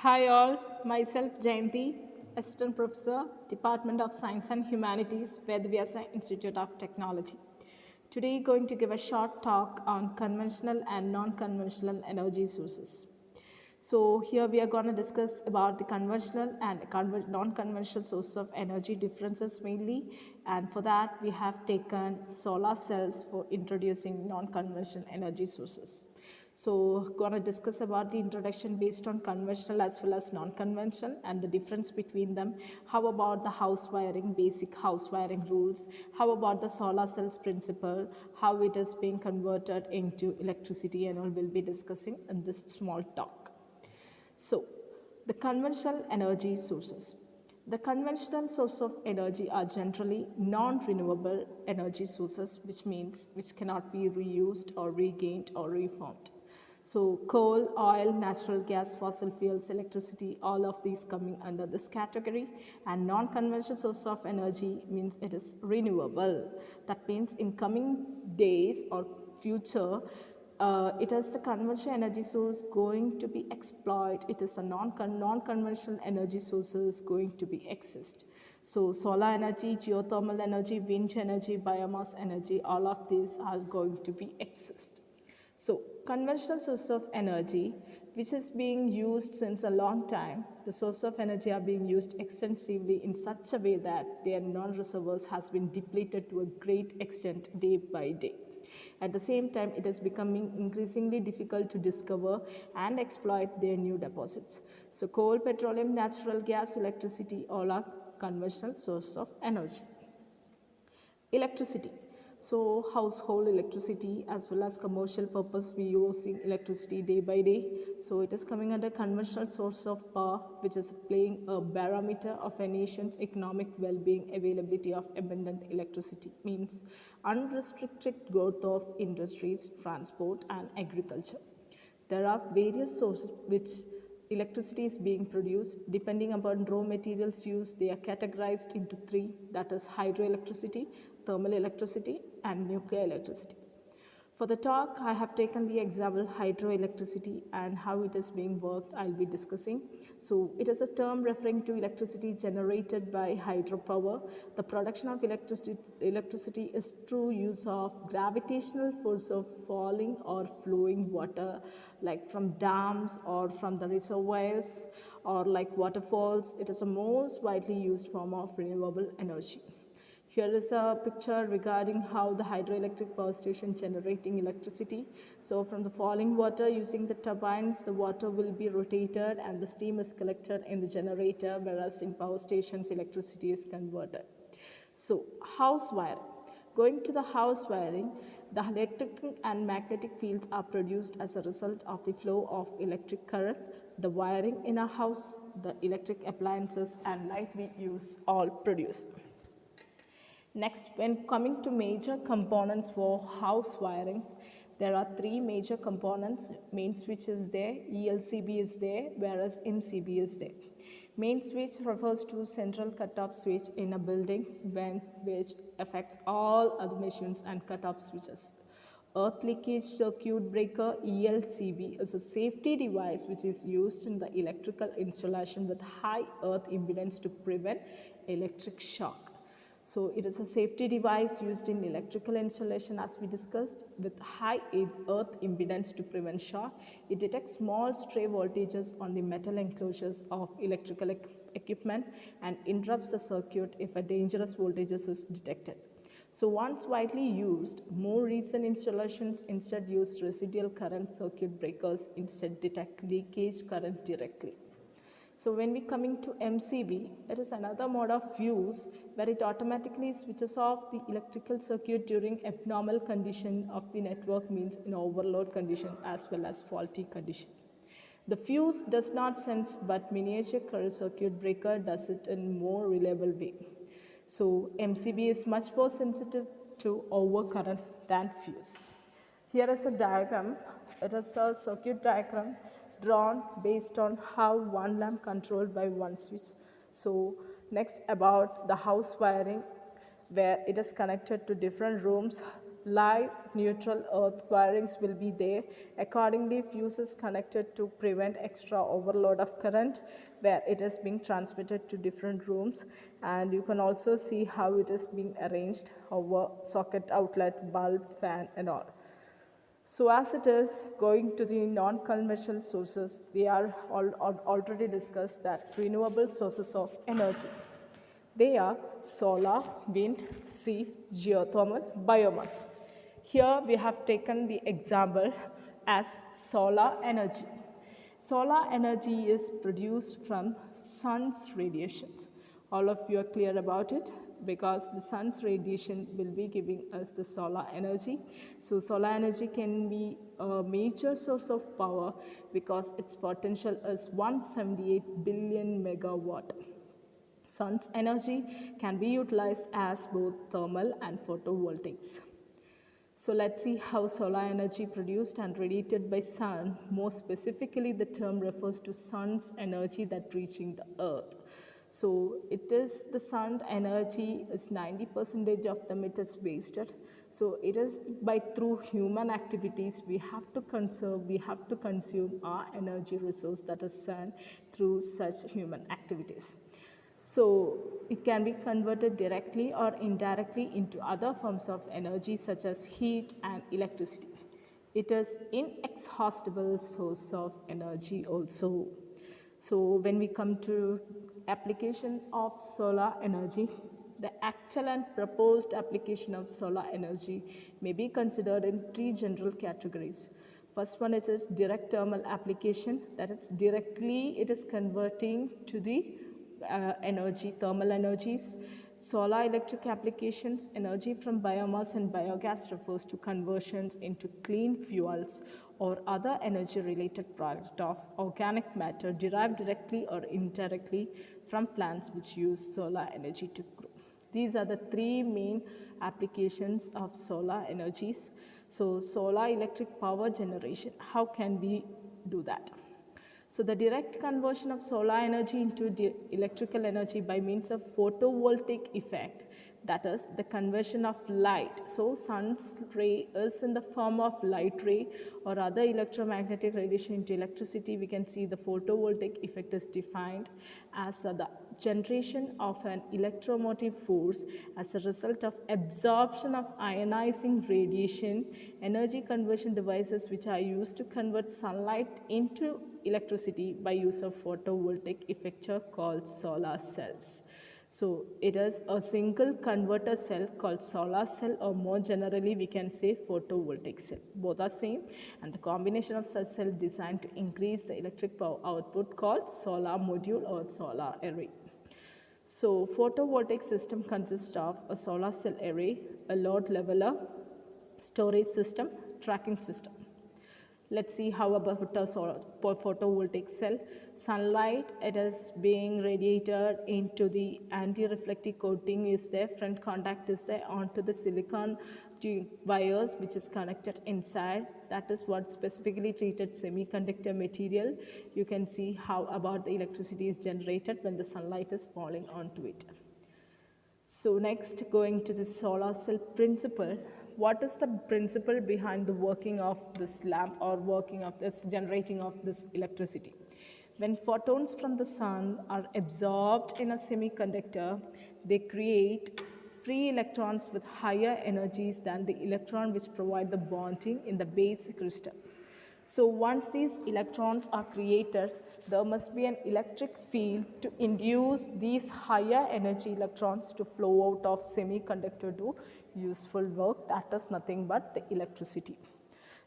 Hi all, myself Jayanti, Assistant Professor, Department of Science and Humanities, Vedavyasa Institute of Technology. Today going to give a short talk on conventional and non-conventional energy sources. So here we are going to discuss about the conventional and non-conventional sources of energy differences mainly, and for that we have taken solar cells for introducing non-conventional energy sources. So going to discuss about the introduction based on conventional as well as non-conventional and the difference between them. How about the house wiring, basic house wiring rules? How about the solar cells principle? How it is being converted into electricity, and all will be discussing in this small talk. So, the conventional energy sources. The conventional source of energy are generally non-renewable energy sources, which means which cannot be reused or regained or reformed. So coal, oil, natural gas, fossil fuels, electricity, all of these coming under this category. And non-conventional source of energy means it is renewable. That means in coming days or future, it is the conventional energy source going to be exploited. It is the non-conventional energy sources going to be exist. So solar energy, geothermal energy, wind energy, biomass energy, all of these are going to be exist. So conventional source of energy, which is being used since a long time, the source of energy are being used extensively in such a way that their non-reservoirs has been depleted to a great extent day by day. At the same time, it is becoming increasingly difficult to discover and exploit their new deposits. So coal, petroleum, natural gas, electricity, all are conventional source of energy. Electricity. So household electricity as well as commercial purpose, we using electricity day by day. So it is coming under conventional source of power, which is playing a barometer of a nation's economic well-being. Availability of abundant electricity means unrestricted growth of industries, transport and agriculture. There are various sources which electricity is being produced. Depending upon raw materials used, they are categorized into three, that is hydroelectricity, thermal electricity and nuclear electricity. For the talk, I have taken the example hydroelectricity and how it is being worked I'll be discussing. So it is a term referring to electricity generated by hydropower. The production of electricity is through use of gravitational force of falling or flowing water, like from dams or from the reservoirs or like waterfalls. It is the most widely used form of renewable energy. Here is a picture regarding how the hydroelectric power station generating electricity. So from the falling water using the turbines, the water will be rotated and the steam is collected in the generator, whereas in power stations, electricity is converted. So house wiring. Going to the house wiring, the electric and magnetic fields are produced as a result of the flow of electric current. The wiring in a house, the electric appliances and light we use all produce. Next, when coming to major components for house wirings, there are three major components. Main switch is there, ELCB is there, whereas MCB is there. Main switch refers to central cutoff switch in a building which affects all other machines and cutoff switches. Earth leakage circuit breaker ELCB is a safety device which is used in the electrical installation with high earth impedance to prevent electric shock. So it is a safety device used in electrical installation as we discussed with high earth impedance to prevent shock. It detects small stray voltages on the metal enclosures of electrical equipment and interrupts the circuit if a dangerous voltage is detected. So once widely used, more recent installations instead use residual current circuit breakers instead detect leakage current directly. So when we coming to MCB, it is another mode of use where it automatically switches off the electrical circuit during abnormal condition of the network, means in overload condition as well as faulty condition. The fuse does not sense, but miniature current circuit breaker does it in more reliable way. So MCB is much more sensitive to overcurrent than fuse. Here is a diagram. It is a circuit diagram drawn based on how one lamp controlled by one switch. So next about the house wiring, where it is connected to different rooms live neutral earth wirings will be there. Accordingly, fuse is connected to prevent extra overload of current where it is being transmitted to different rooms, and you can also see how it is being arranged over socket, outlet, bulb, fan and all. So as it is going to the non-conventional sources, they are already discussed that renewable sources of energy. They are solar, wind, sea, geothermal, biomass. Here we have taken the example as solar energy. Solar energy is produced from sun's radiations. All of you are clear about it because the sun's radiation will be giving us the solar energy. So solar energy can be a major source of power because its potential is 178 billion megawatt. Sun's energy can be utilized as both thermal and photovoltaics. So let's see how solar energy produced and radiated by sun. More specifically, the term refers to sun's energy that reaching the earth. So it is the sun energy is 90% of them it is wasted. So it is by through human activities we have to conserve, we have to consume our energy resource that is sun through such human activities. So it can be converted directly or indirectly into other forms of energy such as heat and electricity. It is inexhaustible source of energy also. So when we come to application of solar energy, the actual and proposed application of solar energy may be considered in three general categories. First one is direct thermal application, that is directly it is converting to the energy, thermal energies. Solar electric applications, energy from biomass and biogas refers to conversions into clean fuels or other energy related product of organic matter derived directly or indirectly from plants which use solar energy to grow. These are the three main applications of solar energies. So solar electric power generation, how can we do that? So the direct conversion of solar energy into electrical energy by means of photovoltaic effect, that is the conversion of light. So sun's ray is in the form of light ray or other electromagnetic radiation into electricity. We can see the photovoltaic effect is defined as the generation of an electromotive force as a result of absorption of ionizing radiation. Energy conversion devices which are used to convert sunlight into electricity by use of photovoltaic effect are called solar cells. So it is a single converter cell called solar cell, or more generally we can say photovoltaic cell. Both are same, and the combination of such cell designed to increase the electric power output called solar module or solar array. So photovoltaic system consists of a solar cell array, a load leveler, storage system, tracking system. Let's see how about a photovoltaic cell. Sunlight, it is being radiated into the anti-reflective coating is there, front contact is there onto the silicon wires which is connected inside. That is what specifically treated semiconductor material. You can see how about the electricity is generated when the sunlight is falling onto it. So next, going to the solar cell principle. What is the principle behind the working of this lamp or working of this generating of this electricity? When photons from the sun are absorbed in a semiconductor, they create free electrons with higher energies than the electron which provide the bonding in the base crystal. So once these electrons are created, there must be an electric field to induce these higher energy electrons to flow out of semiconductor to useful work, that is nothing but the electricity.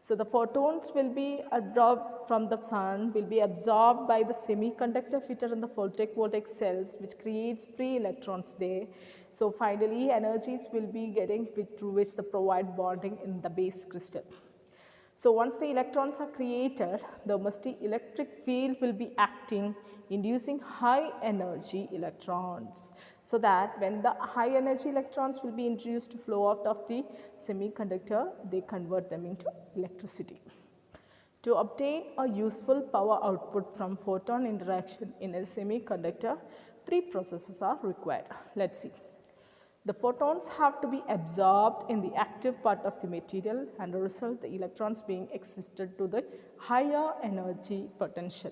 So the photons will be absorbed from the sun, will be absorbed by the semiconductor filter in the photovoltaic cells, which creates free electrons there. So finally energies will be getting through which the provide bonding in the base crystal. So once the electrons are created, the electric field will be acting, inducing high energy electrons. So that when the high energy electrons will be introduced to flow out of the semiconductor, they convert them into electricity. To obtain a useful power output from photon interaction in a semiconductor, three processes are required. Let's see. The photons have to be absorbed in the active part of the material, and the result, the electrons being excited to the higher energy potential.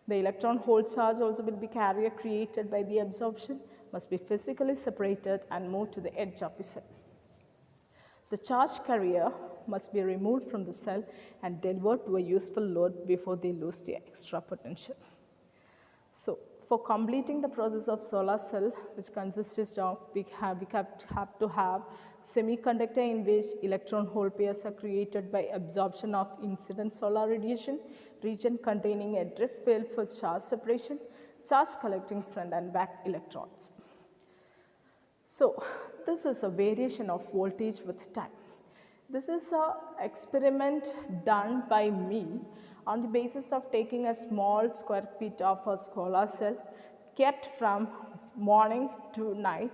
The electron hole charge also will be carrier created by the absorption, must be physically separated and moved to the edge of the cell. The charge carrier must be removed from the cell and delivered to a useful load before they lose their extra potential. So, for completing the process of solar cell, which consists of, we have to have semiconductor in which electron hole pairs are created by absorption of incident solar radiation, region containing a drift field for charge separation, charge collecting front and back electrons. So, this is a variation of voltage with time. This is an experiment done by me on the basis of taking a small square feet of a solar cell kept from morning to night,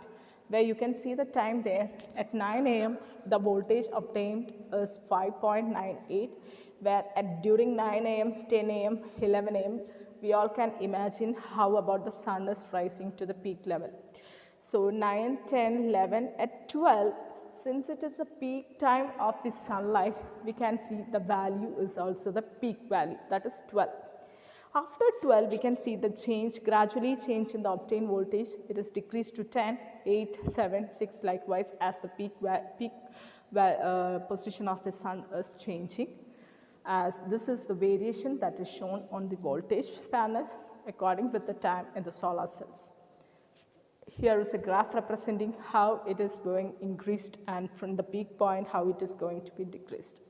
where you can see the time there. At 9 a.m. the voltage obtained is 5.98, where during 9 a.m., 10 a.m., 11 a.m. we all can imagine how about the sun is rising to the peak level. So 9, 10, 11, at 12, since it is a peak time of the sunlight, we can see the value is also the peak value, that is 12. After 12, we can see the change, gradually change in the obtained voltage. It is decreased to 10, 8, 7, 6, likewise as the peak position of the sun is changing. As this is the variation that is shown on the voltage panel according with the time in the solar cells. Here is a graph representing how it is going increased and from the peak point how it is going to be decreased.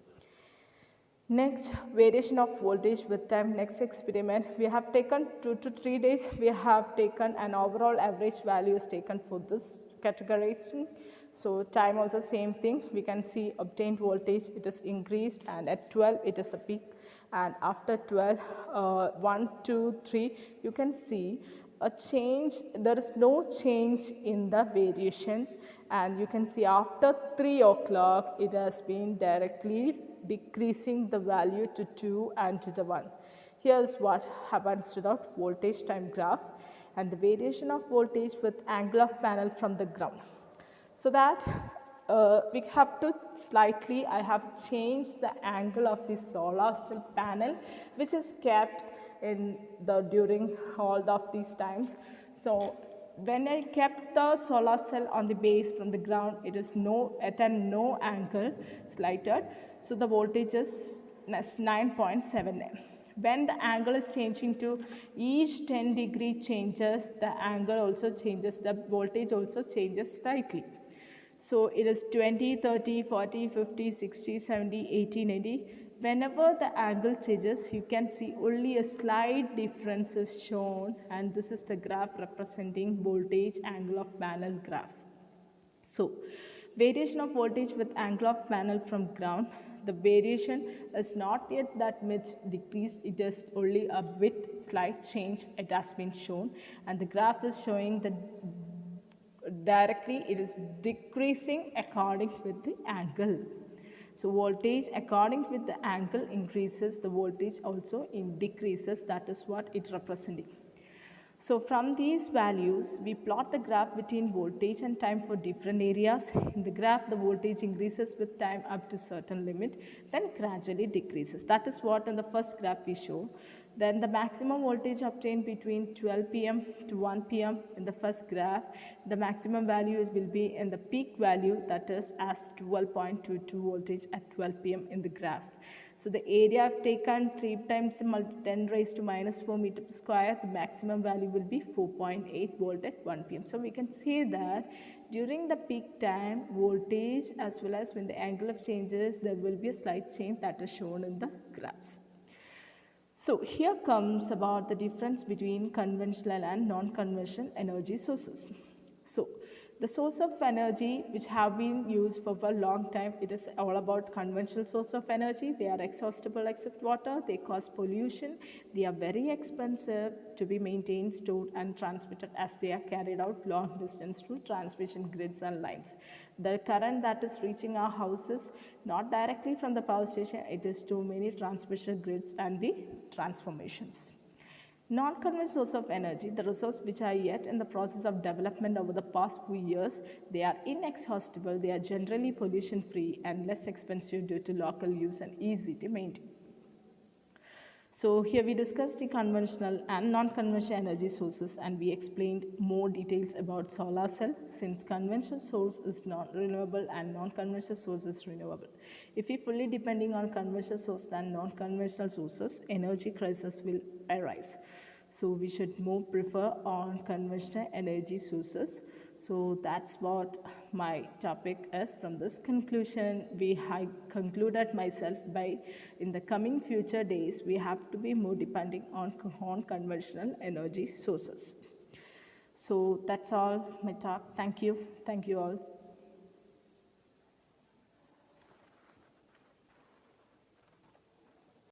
Next, variation of voltage with time. Next experiment, we have taken 2 to 3 days. We have taken an overall average value is taken for this categorization. So time also same thing. We can see obtained voltage, it is increased, and at 12 it is the peak. And after 12, 1, 2, 3, you can see a change. There is no change in the variations, and you can see after 3 o'clock it has been directly decreasing the value to 2 and to the 1. Here is what happens to the voltage time graph and the variation of voltage with angle of panel from the ground. So that we have to slightly, I have changed the angle of the solar cell panel, which is kept in the during all of these times. So when I kept the solar cell on the base from the ground, it is at a no angle slighted. So the voltage is 9.7. When the angle is changing to each 10-degree changes, the angle also changes, the voltage also changes slightly. So it is 20, 30, 40, 50, 60, 70, 80, 90. Whenever the angle changes, you can see only a slight difference is shown, and this is the graph representing voltage angle of panel graph. So variation of voltage with angle of panel from ground, the variation is not yet that much decreased, it is only a bit slight change, it has been shown, and the graph is showing that directly it is decreasing according with the angle. So voltage according with the angle increases, the voltage also decreases, that is what it representing. So from these values, we plot the graph between voltage and time for different areas. In the graph, the voltage increases with time up to certain limit, then gradually decreases. That is what in the first graph we show. Then the maximum voltage obtained between 12 p.m. to 1 p.m. in the first graph, the maximum values will be in the peak value, that is as 12.22 voltage at 12 p.m. in the graph. So the area I've taken 3 times 10 raised to minus 4 meter square, the maximum value will be 4.8 volt at 1 p.m. So we can see that during the peak time, voltage as well as when the angle of changes, there will be a slight change that is shown in the graphs. So here comes about the difference between conventional and non-conventional energy sources. So the source of energy which have been used for a long time, it is all about conventional source of energy. They are exhaustible except water, they cause pollution, they are very expensive to be maintained, stored and transmitted as they are carried out long distance through transmission grids and lines. The current that is reaching our houses not directly from the power station, it is too many transmission grids and the transformations. Non-conventional source of energy, the resources which are yet in the process of development over the past few years, they are inexhaustible, they are generally pollution free and less expensive due to local use and easy to maintain. So here we discussed the conventional and non-conventional energy sources, and we explained more details about solar cell, since conventional source is non-renewable and non-conventional source is renewable. If we fully depending on conventional source than non-conventional sources, energy crisis will arise. So we should more prefer on conventional energy sources. So that's what my topic is. From this conclusion, I concluded myself by in the coming future days, we have to be more depending on conventional energy sources. So that's all my talk. Thank you. Thank you all.